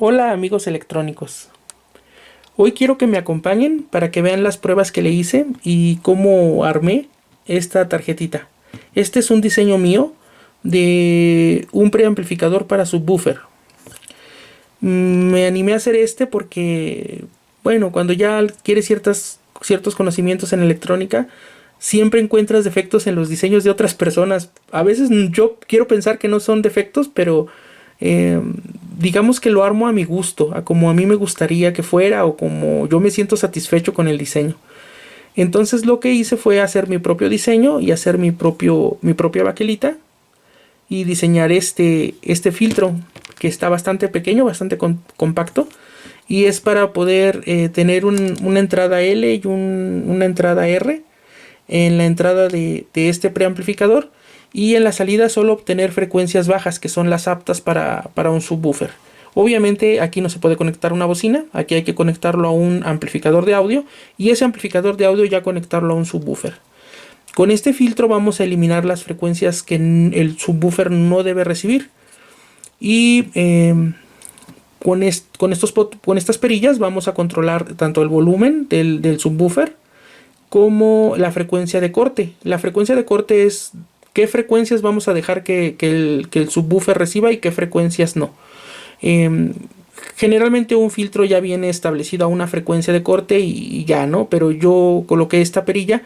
Hola amigos electrónicos, hoy quiero que me acompañen para que vean las pruebas que le hice y cómo armé esta tarjetita. Este es un diseño mío de un preamplificador para subwoofer. Me animé a hacer este porque, bueno, cuando ya adquieres ciertos conocimientos en electrónica, siempre encuentras defectos en los diseños de otras personas. A veces yo quiero pensar que no son defectos, pero eh, digamos que lo armo a mi gusto, a como a mí me gustaría que fuera o como yo me siento satisfecho con el diseño. Entonces lo que hice fue hacer mi propio diseño y hacer mi propia baquelita y diseñar este filtro que está bastante pequeño, bastante compacto, y es para poder tener una entrada L y una entrada R en la entrada de este preamplificador, y en la salida solo obtener frecuencias bajas que son las aptas para un subwoofer. Obviamente aquí no se puede conectar una bocina, aquí hay que conectarlo a un amplificador de audio y ese amplificador de audio ya conectarlo a un subwoofer. Con este filtro vamos a eliminar las frecuencias que el subwoofer no debe recibir, y con estas perillas vamos a controlar tanto el volumen del subwoofer como la frecuencia de corte. La frecuencia de corte es qué frecuencias vamos a dejar que el subwoofer reciba y qué frecuencias no. Generalmente un filtro ya viene establecido a una frecuencia de corte y ya, ¿no? Pero yo coloqué esta perilla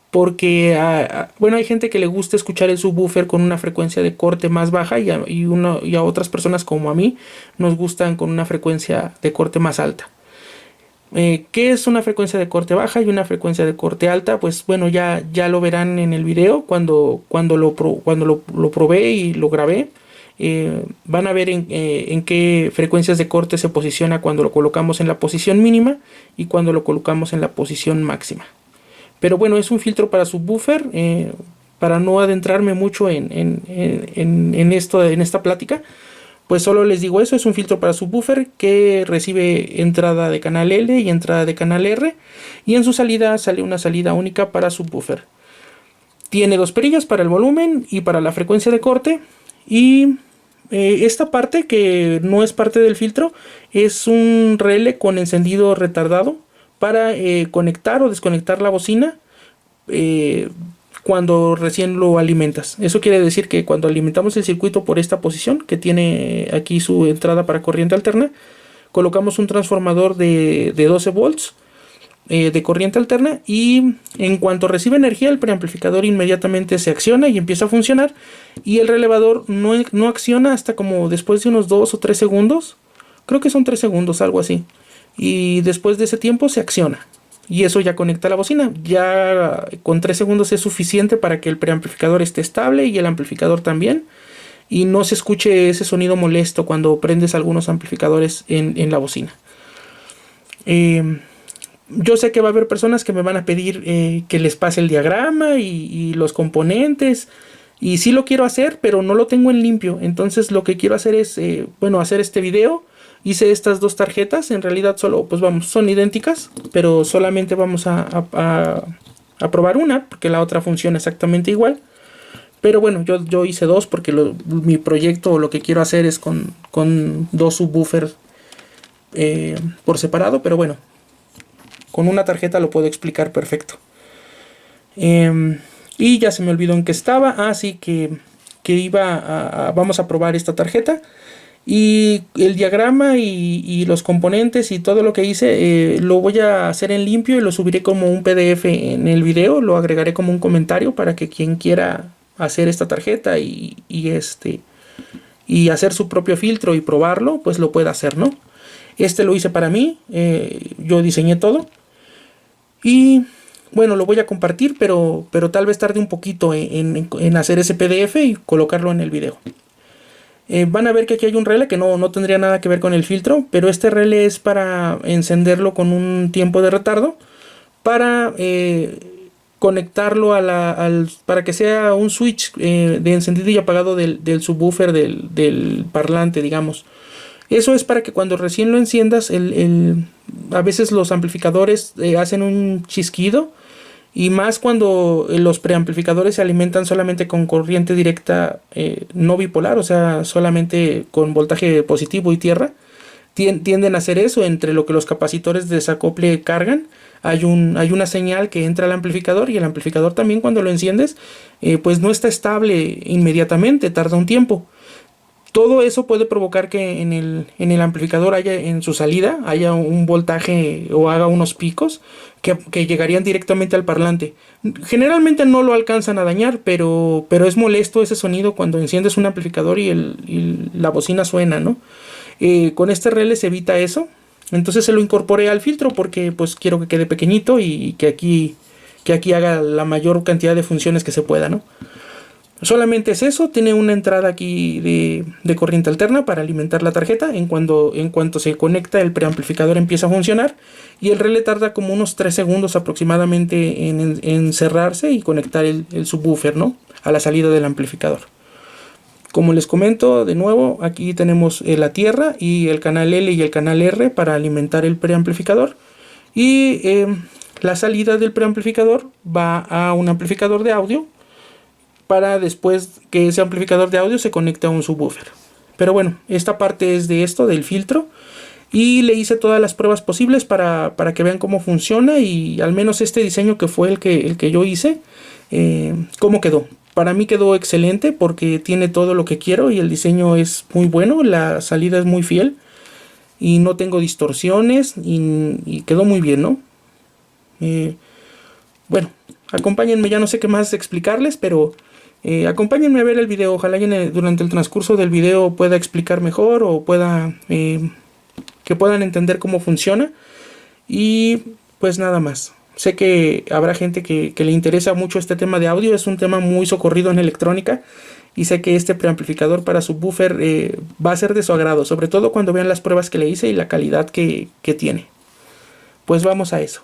porque, bueno, hay gente que le gusta escuchar el subwoofer con una frecuencia de corte más baja y a otras personas como a mí nos gustan con una frecuencia de corte más alta. ¿Qué es una frecuencia de corte baja y una frecuencia de corte alta? Pues bueno, ya lo verán en el video cuando lo probé y lo grabé. Van a ver en qué frecuencias de corte se posiciona cuando lo colocamos en la posición mínima y cuando lo colocamos en la posición máxima. Pero bueno, es un filtro para subwoofer. Para no adentrarme mucho en esta plática, pues solo les digo eso: es un filtro para subwoofer que recibe entrada de canal L y entrada de canal R, y en su salida sale una salida única para subwoofer. Tiene dos perillas para el volumen y para la frecuencia de corte, y esta parte que no es parte del filtro es un relé con encendido retardado para conectar o desconectar la bocina cuando recién lo alimentas. Eso quiere decir que cuando alimentamos el circuito por esta posición que tiene aquí su entrada para corriente alterna, colocamos un transformador de 12 volts de corriente alterna, y en cuanto recibe energía el preamplificador inmediatamente se acciona y empieza a funcionar, y el relevador no acciona hasta como después de unos 2 o 3 segundos. Creo que son 3 segundos, algo así, y después de ese tiempo se acciona y eso ya conecta la bocina. Ya con 3 segundos es suficiente para que el preamplificador esté estable y el amplificador también, y no se escuche ese sonido molesto cuando prendes algunos amplificadores en la bocina. Yo sé que va a haber personas que me van a pedir que les pase el diagrama y los componentes, y sí lo quiero hacer, pero no lo tengo en limpio. Entonces lo que quiero hacer es, hacer este video. Hice estas dos tarjetas, en realidad solo, pues vamos, son idénticas, pero solamente vamos a probar una, porque la otra funciona exactamente igual. Pero bueno, yo hice dos porque mi proyecto, lo que quiero hacer es con dos subwoofers por separado, pero bueno, con una tarjeta lo puedo explicar perfecto. Y ya se me olvidó en qué estaba. Así que vamos a probar esta tarjeta. Y el diagrama y los componentes y todo lo que hice lo voy a hacer en limpio y lo subiré como un PDF en el video. Lo agregaré como un comentario para que quien quiera hacer esta tarjeta y hacer su propio filtro y probarlo, pues lo pueda hacer, ¿no? Este lo hice para mí, yo diseñé todo. Y bueno, lo voy a compartir, pero tal vez tarde un poquito en hacer ese PDF y colocarlo en el video. Van a ver que aquí hay un relé que no tendría nada que ver con el filtro, pero este relé es para encenderlo con un tiempo de retardo, para conectarlo para que sea un switch de encendido y apagado del subwoofer del parlante, digamos. Eso es para que cuando recién lo enciendas, a veces los amplificadores hacen un chisquido, y más cuando los preamplificadores se alimentan solamente con corriente directa no bipolar, o sea, solamente con voltaje positivo y tierra. tienden a hacer eso. Entre lo que los capacitores de desacople cargan, hay una señal que entra al amplificador, y el amplificador también, cuando lo enciendes, pues no está estable inmediatamente, tarda un tiempo. Todo eso puede provocar que en el amplificador haya, en su salida, haya un voltaje o haga unos picos que llegarían directamente al parlante. Generalmente no lo alcanzan a dañar, pero es molesto ese sonido cuando enciendes un amplificador y la bocina suena, ¿no? Con este relé se evita eso. Entonces se lo incorporé al filtro porque pues quiero que quede pequeñito y que aquí haga la mayor cantidad de funciones que se pueda, ¿no? Solamente es eso. Tiene una entrada aquí de corriente alterna para alimentar la tarjeta. En cuanto se conecta, el preamplificador empieza a funcionar, y el relé tarda como unos 3 segundos aproximadamente en cerrarse y conectar el subwoofer, ¿no?, a la salida del amplificador. Como les comento de nuevo, aquí tenemos la tierra y el canal L y el canal R para alimentar el preamplificador, y la salida del preamplificador va a un amplificador de audio, para después que ese amplificador de audio se conecte a un subwoofer. Pero bueno, esta parte es de esto, del filtro, y le hice todas las pruebas posibles para que vean cómo funciona, y al menos este diseño que fue el que yo hice, cómo quedó. Para mí quedó excelente porque tiene todo lo que quiero y el diseño es muy bueno, la salida es muy fiel y no tengo distorsiones, y quedó muy bien, ¿no? Bueno, acompáñenme, ya no sé qué más explicarles, pero acompáñenme a ver el video. Ojalá durante el transcurso del video pueda explicar mejor, o que puedan entender cómo funciona. Y pues nada más. Sé que habrá gente que le interesa mucho este tema de audio. Es un tema muy socorrido en electrónica, y sé que este preamplificador para subwoofer va a ser de su agrado, sobre todo cuando vean las pruebas que le hice y la calidad que tiene. Pues vamos a eso.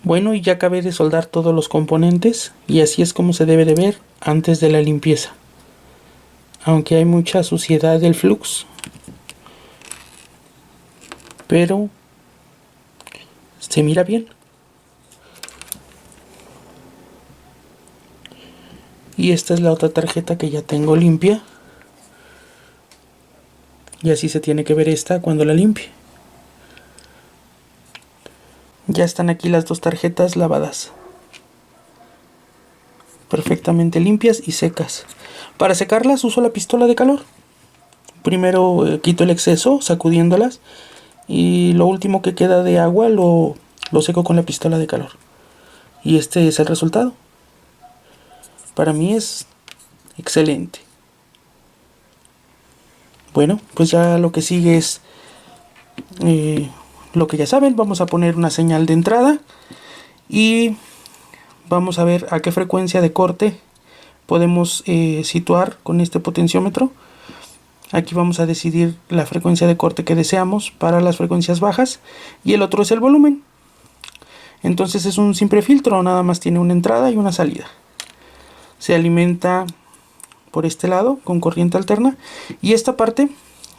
Bueno, y ya acabé de soldar todos los componentes y así es como se debe de ver antes de la limpieza. Aunque hay mucha suciedad del flux, pero se mira bien. Y esta es la otra tarjeta que ya tengo limpia. Y así se tiene que ver esta cuando la limpie. Ya están aquí las dos tarjetas lavadas, perfectamente limpias y secas. Para secarlas uso la pistola de calor. Primero quito el exceso sacudiéndolas y lo último que queda de agua lo seco con la pistola de calor. Y este es el resultado. Para mí es excelente. Bueno, pues ya lo que sigue es lo que ya saben. Vamos a poner una señal de entrada y vamos a ver a qué frecuencia de corte podemos situar con este potenciómetro. Aquí vamos a decidir la frecuencia de corte que deseamos para las frecuencias bajas y el otro es el volumen. Entonces es un simple filtro, nada más tiene una entrada y una salida. Se alimenta por este lado con corriente alterna y esta parte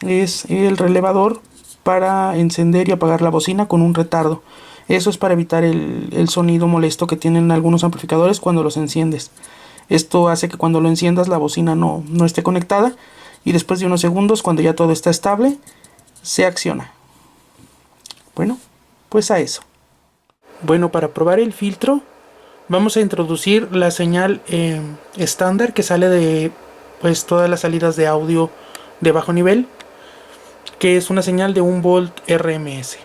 es el relevador para encender y apagar la bocina con un retardo. Eso es para evitar el sonido molesto que tienen algunos amplificadores cuando los enciendes. Esto hace que cuando lo enciendas la bocina no esté conectada y después de unos segundos, cuando ya todo está estable, se acciona. Bueno, pues a eso. Bueno, para probar el filtro vamos a introducir la señal estándar que sale de pues todas las salidas de audio de bajo nivel, que es una señal de 1 volt RMS.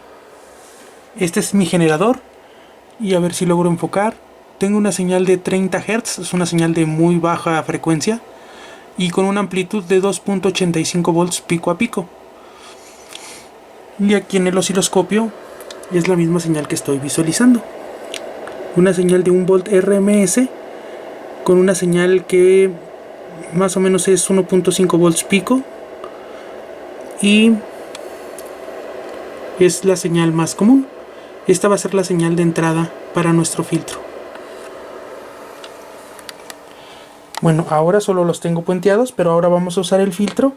Este es mi generador y a ver si logro enfocar. Tengo una señal de 30 Hz, es una señal de muy baja frecuencia y con una amplitud de 2.85 volts pico a pico. Y aquí en el osciloscopio es la misma señal que estoy visualizando. Una señal de 1 volt RMS con una señal que más o menos es 1.5 volts pico y es la señal más común. Esta va a ser la señal de entrada para nuestro filtro. Bueno, ahora solo los tengo puenteados, pero ahora vamos a usar el filtro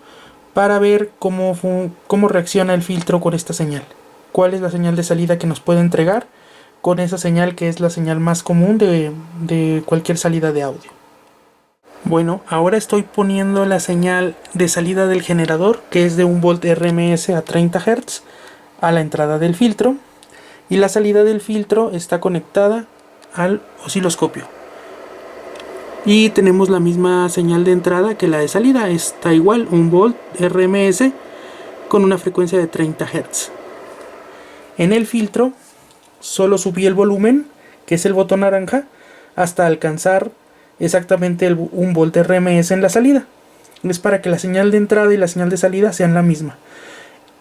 para ver cómo reacciona el filtro con esta señal. Cuál es la señal de salida que nos puede entregar con esa señal que es la señal más común de cualquier salida de audio. Bueno, ahora estoy poniendo la señal de salida del generador, que es de 1 volt RMS a 30 Hz, a la entrada del filtro. Y la salida del filtro está conectada al osciloscopio. Y tenemos la misma señal de entrada que la de salida, está igual, 1 volt RMS con una frecuencia de 30 Hz. En el filtro solo subí el volumen, que es el botón naranja, hasta alcanzar exactamente el 1 volt RMS en la salida. Es para que la señal de entrada y la señal de salida sean la misma.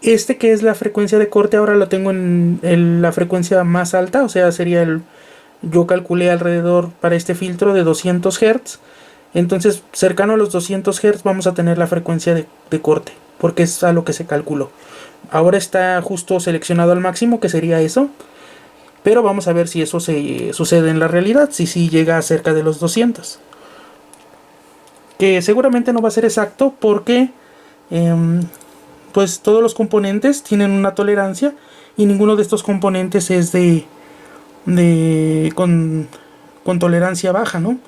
Este que es la frecuencia de corte ahora lo tengo en la frecuencia más alta, o sea sería yo calculé alrededor para este filtro de 200 Hz. Entonces cercano a los 200 Hz vamos a tener la frecuencia de corte, porque es a lo que se calculó. Ahora está justo seleccionado al máximo, que sería eso, pero vamos a ver si eso se sucede en la realidad, si llega a cerca de los 200, que seguramente no va a ser exacto porque pues todos los componentes tienen una tolerancia y ninguno de estos componentes es con tolerancia baja, ¿no?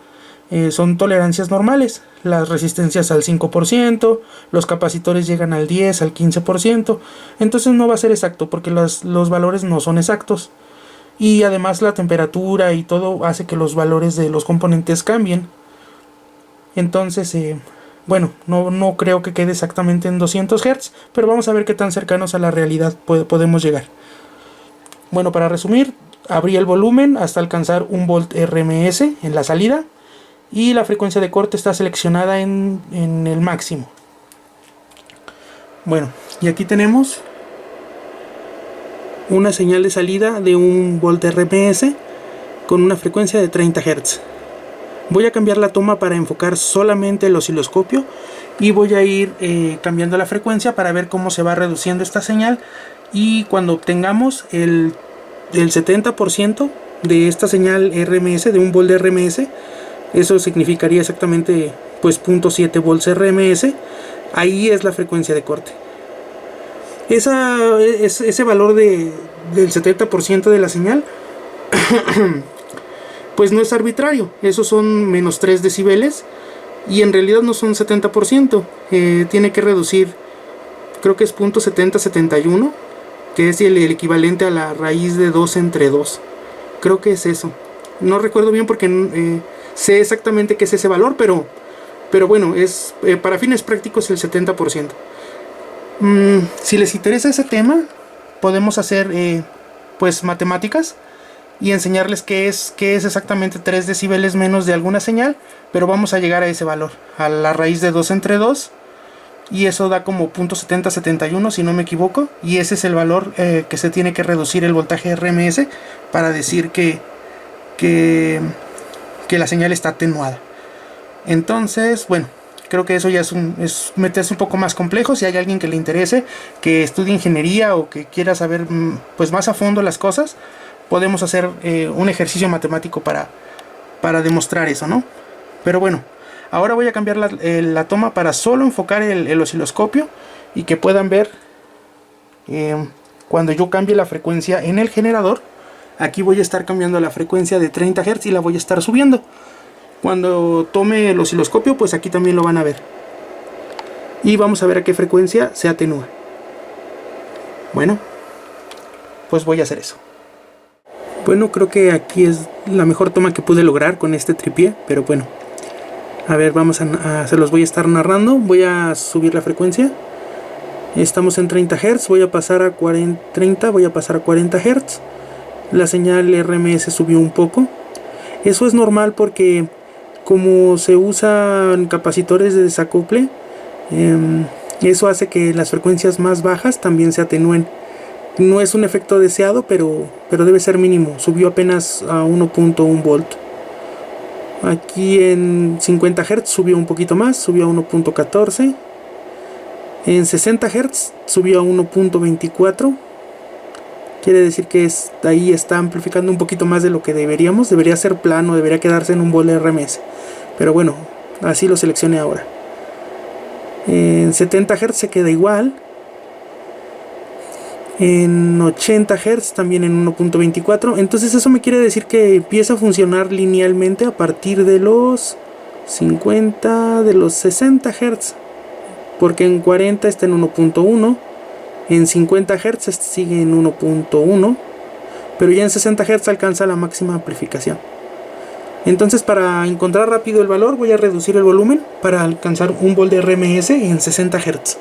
Son tolerancias normales, las resistencias al 5%, los capacitores llegan al 10, al 15%, entonces no va a ser exacto porque los valores no son exactos y además la temperatura y todo hace que los valores de los componentes cambien. Entonces bueno, no creo que quede exactamente en 200 Hz, pero vamos a ver qué tan cercanos a la realidad podemos llegar. Bueno, para resumir, abrí el volumen hasta alcanzar 1 volt RMS en la salida y la frecuencia de corte está seleccionada en el máximo. Bueno, y aquí tenemos una señal de salida de 1 volt RMS con una frecuencia de 30 Hz. Voy a cambiar la toma para enfocar solamente el osciloscopio y voy a ir cambiando la frecuencia para ver cómo se va reduciendo esta señal, y cuando obtengamos el 70% de esta señal RMS, de un volt de RMS. Eso significaría exactamente pues 0.7 volts RMS. Ahí es la frecuencia de corte. Ese valor del 70% de la señal pues no es arbitrario. Esos son menos 3 decibeles y en realidad no son 70%. Tiene que reducir, creo que es 0.7071, que es el equivalente a la raíz de 2 entre 2. Creo que es eso. No recuerdo bien porque sé exactamente qué es ese valor, pero bueno, es para fines prácticos el 70%. Si les interesa ese tema, podemos hacer pues matemáticas y enseñarles qué es exactamente 3 decibeles menos de alguna señal, pero vamos a llegar a ese valor, a la raíz de 2 entre 2, y eso da como 0.7071 si no me equivoco, y ese es el valor que se tiene que reducir el voltaje RMS para decir que la señal está atenuada. Entonces, bueno, creo que eso ya es meterse un poco más complejo. Si hay alguien que le interese, que estudie ingeniería o que quiera saber pues más a fondo las cosas, podemos hacer un ejercicio matemático para demostrar eso, ¿no? Pero bueno, ahora voy a cambiar la toma para solo enfocar el osciloscopio y que puedan ver cuando yo cambie la frecuencia en el generador. Aquí voy a estar cambiando la frecuencia de 30 Hz y la voy a estar subiendo. Cuando tome el osciloscopio, pues aquí también lo van a ver. Y vamos a ver a qué frecuencia se atenúa. Bueno, pues voy a hacer eso. Bueno, creo que aquí es la mejor toma que pude lograr con este tripié, pero bueno. A ver, se los voy a estar narrando. Voy a subir la frecuencia. Estamos en 30 Hz, voy a pasar a 40, voy a pasar a 40 Hz. La señal RMS subió un poco. Eso es normal porque como se usan capacitores de desacople, eso hace que las frecuencias más bajas también se atenúen. No es un efecto deseado, pero debe ser mínimo. Subió apenas a 1.1 volt. Aquí en 50 Hz subió un poquito más, subió a 1.14. En 60 Hz subió a 1.24. Quiere decir que ahí está amplificando un poquito más de lo que deberíamos. Debería ser plano, debería quedarse en un volt de RMS. Pero bueno, así lo seleccioné ahora. En 70 Hz se queda igual. En 80 Hz también en 1.24. Entonces eso me quiere decir que empieza a funcionar linealmente a partir de los 50, de los 60 Hz. Porque en 40 está en 1.1. En 50 Hz sigue en 1.1, pero ya en 60 Hz alcanza la máxima amplificación. Entonces, para encontrar rápido el valor, voy a reducir el volumen para alcanzar un volt de RMS en 60 Hz.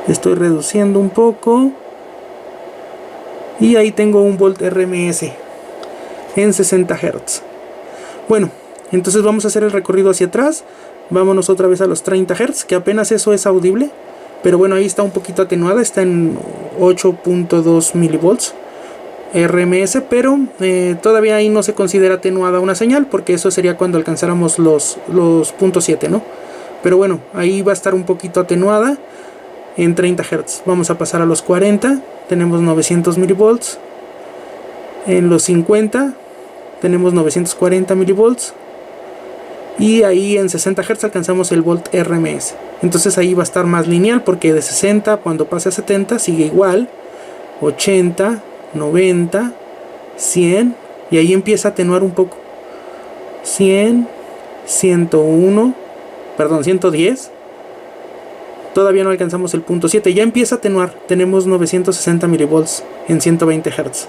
Estoy reduciendo un poco y ahí tengo un volt RMS en 60 Hz. Bueno, entonces vamos a hacer el recorrido hacia atrás. Vámonos otra vez a los 30 Hz, que apenas eso es audible. Pero bueno, ahí está un poquito atenuada, está en 8.2 milivolts RMS, pero todavía ahí no se considera atenuada una señal, porque eso sería cuando alcanzáramos los 0.7, ¿no? Pero bueno, ahí va a estar un poquito atenuada en 30 Hz. Vamos a pasar a los 40, tenemos 900 milivolts. En los 50 tenemos 940 milivolts. Y ahí en 60 Hz alcanzamos el volt RMS. Entonces ahí va a estar más lineal, porque de 60 cuando pase a 70 sigue igual. 80, 90, 100, y ahí empieza a atenuar un poco. 100, 101, perdón, 110. Todavía no alcanzamos el 0.7, ya empieza a atenuar. Tenemos 960 milivolts en 120 Hz.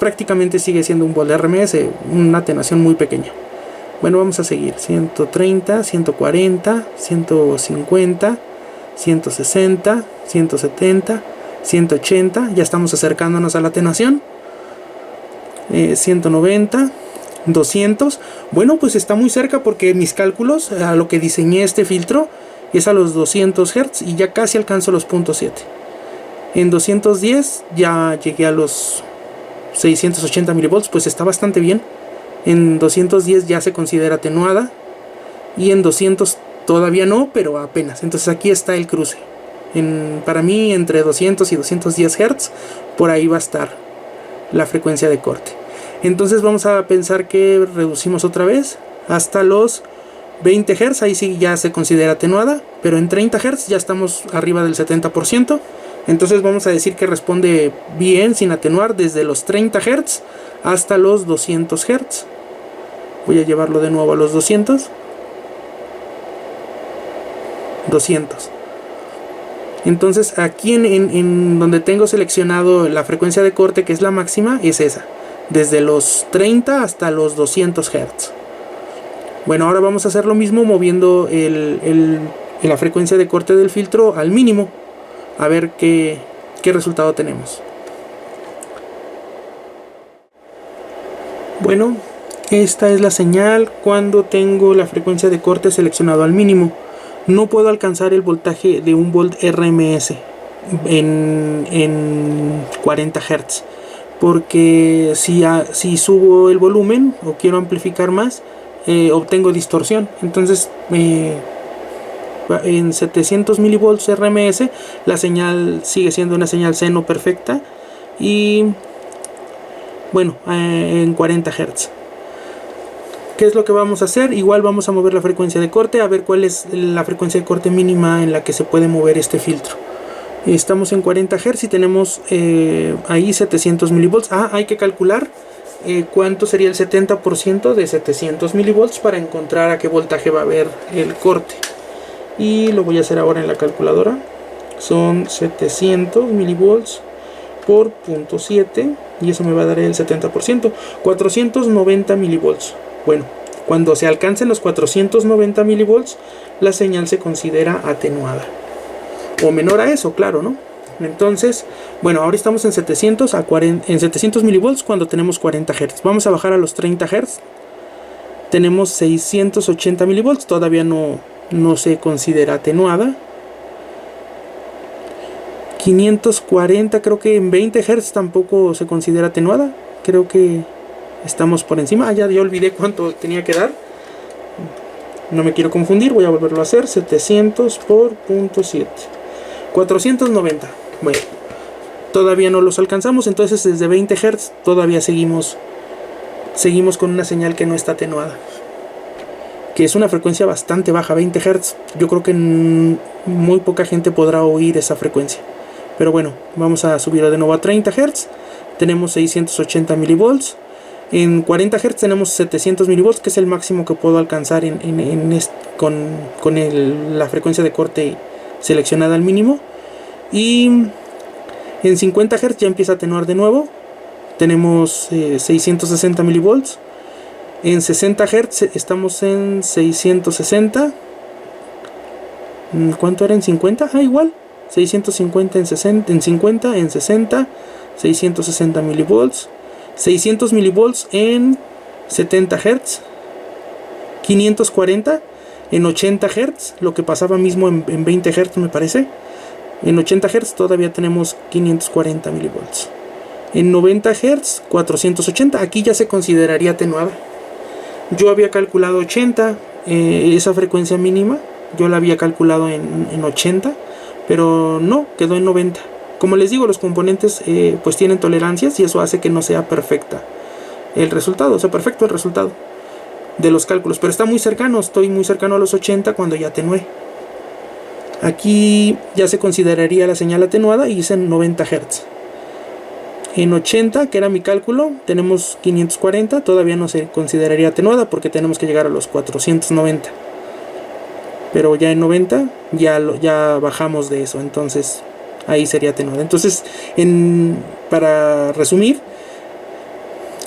Prácticamente sigue siendo un volt RMS, una atenuación muy pequeña. Bueno, vamos a seguir. 130, 140, 150, 160, 170, 180. Ya estamos acercándonos a la atenuación. 190, 200. Bueno, pues está muy cerca, porque mis cálculos, a lo que diseñé este filtro, es a los 200 Hz y ya casi alcanzo los 0.7. En 210 ya llegué a los 680 milivolts, pues está bastante bien. En 210 ya se considera atenuada y en 200 todavía no, pero apenas. Entonces aquí está el cruce. Para mí entre 200 y 210 Hz por ahí va a estar la frecuencia de corte. Entonces vamos a pensar que reducimos otra vez hasta los 20 Hz, ahí sí ya se considera atenuada, pero en 30 Hz ya estamos arriba del 70%. Entonces vamos a decir que responde bien sin atenuar desde los 30 Hz hasta los 200 Hz. Voy a llevarlo de nuevo a los 200. Entonces aquí en donde tengo seleccionado la frecuencia de corte, que es la máxima, es esa, desde los 30 hasta los 200 Hz. Bueno, ahora vamos a hacer lo mismo moviendo la frecuencia de corte del filtro al mínimo, a ver qué resultado tenemos. Bueno, esta es la señal cuando tengo la frecuencia de corte seleccionado al mínimo. No puedo alcanzar el voltaje de 1 volt RMS en 40 Hz, porque si subo el volumen o quiero amplificar más, obtengo distorsión. Entonces en 700 milivolts RMS la señal sigue siendo una señal seno perfecta, y bueno, en 40 Hz. ¿Qué es lo que vamos a hacer? Igual vamos a mover la frecuencia de corte, a ver cuál es la frecuencia de corte mínima en la que se puede mover este filtro. Estamos en 40 Hz y tenemos ahí 700 milivolts. Hay que calcular cuánto sería el 70% de 700 milivolts para encontrar a qué voltaje va a haber el corte. Y lo voy a hacer ahora en la calculadora. Son 700 milivolts por 0.7 y eso me va a dar el 70%, 490 milivolts. Bueno, cuando se alcancen los 490 milivolts, la señal se considera atenuada. O menor a eso, claro, ¿no? Entonces, bueno, ahora estamos en 700 milivolts cuando tenemos 40 Hz. Vamos a bajar a los 30 Hz. Tenemos 680 milivolts, todavía no se considera atenuada. 540, creo que en 20 Hz tampoco se considera atenuada. Creo que estamos por encima. Ya olvidé cuánto tenía que dar. No me quiero confundir, voy a volverlo a hacer. 700 por 0.7. 490. Bueno, todavía no los alcanzamos. Entonces desde 20 Hz todavía seguimos con una señal que no está atenuada, que es una frecuencia bastante baja. 20 Hz, yo creo que muy poca gente podrá oír esa frecuencia. Pero bueno, vamos a subir de nuevo a 30 Hz. Tenemos 680 milivolts. En 40 Hz tenemos 700 milivolts, que es el máximo que puedo alcanzar con la frecuencia de corte seleccionada al mínimo. Y en 50 Hz ya empieza a atenuar de nuevo. Tenemos 660 milivolts. En 60 Hz estamos en 660. ¿Cuánto era en 50? Igual. 650 en 60, en 50, en 60, 660 milivolts. 600 milivolts en 70 Hz. 540 en 80 Hz. Lo que pasaba mismo en 20 Hz, me parece. En 80 Hz todavía tenemos 540 milivolts. En 90 Hz, 480. Aquí ya se consideraría atenuada. Yo había calculado 80, esa frecuencia mínima. Yo la había calculado en 80, pero no, quedó en 90. Como les digo, los componentes pues tienen tolerancias y eso hace que no sea perfecta el resultado, o sea, perfecto el resultado de los cálculos, pero está muy cercano, estoy muy cercano a los 80 cuando ya atenué. Aquí ya se consideraría la señal atenuada y es en 90 Hz. En 80, que era mi cálculo, tenemos 540, todavía no se consideraría atenuada porque tenemos que llegar a los 490. Pero ya en 90 ya bajamos de eso, entonces ahí sería atenuada. Entonces, para resumir,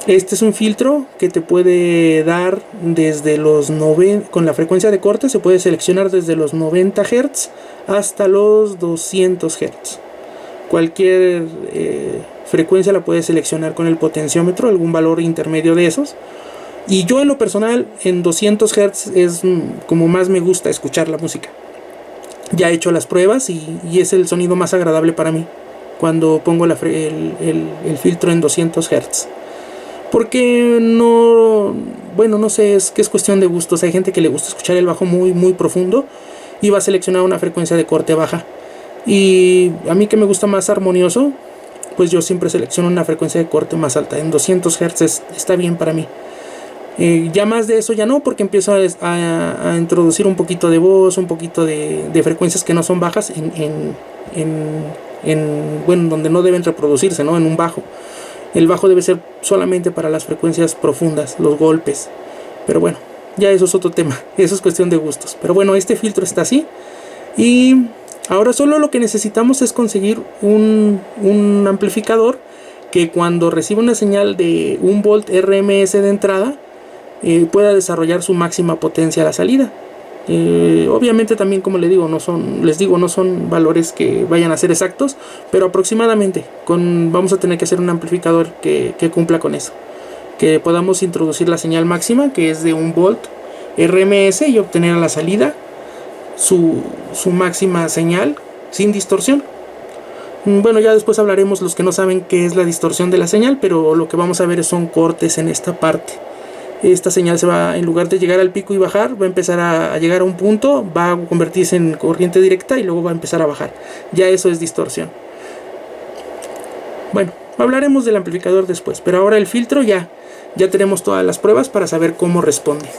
este es un filtro que te puede dar desde los 90, con la frecuencia de corte se puede seleccionar desde los 90 Hz hasta los 200 Hz. Cualquier frecuencia la puedes seleccionar con el potenciómetro, algún valor intermedio de esos. Y yo en lo personal, en 200 Hz es como más me gusta escuchar la música. Ya he hecho las pruebas y es el sonido más agradable para mí cuando pongo el filtro en 200 Hz. Porque no sé, es que es cuestión de gustos. Hay gente que le gusta escuchar el bajo muy, muy profundo y va a seleccionar una frecuencia de corte baja. Y a mí que me gusta más armonioso, pues yo siempre selecciono una frecuencia de corte más alta. En 200 Hz está bien para mí. Ya más de eso ya no, porque empiezo a introducir un poquito de voz, un poquito de frecuencias que no son bajas bueno, donde no deben reproducirse, ¿no? En un bajo. El bajo debe ser solamente para las frecuencias profundas, los golpes. Pero bueno, ya eso es otro tema, eso es cuestión de gustos. Pero bueno, este filtro está así. Y ahora solo lo que necesitamos es conseguir un amplificador que cuando reciba una señal de 1 volt RMS de entrada, pueda desarrollar su máxima potencia a la salida. Obviamente también, como les digo, no son valores que vayan a ser exactos, pero aproximadamente vamos a tener que hacer un amplificador que cumpla con eso, que podamos introducir la señal máxima, que es de 1 volt RMS, y obtener a la salida su máxima señal sin distorsión. Bueno, ya después hablaremos los que no saben qué es la distorsión de la señal, pero lo que vamos a ver son cortes en esta parte. Esta señal se va, en lugar de llegar al pico y bajar, va a empezar a llegar a un punto, va a convertirse en corriente directa y luego va a empezar a bajar. Ya eso es distorsión. Bueno, hablaremos del amplificador después, pero ahora el filtro ya tenemos todas las pruebas para saber cómo responde.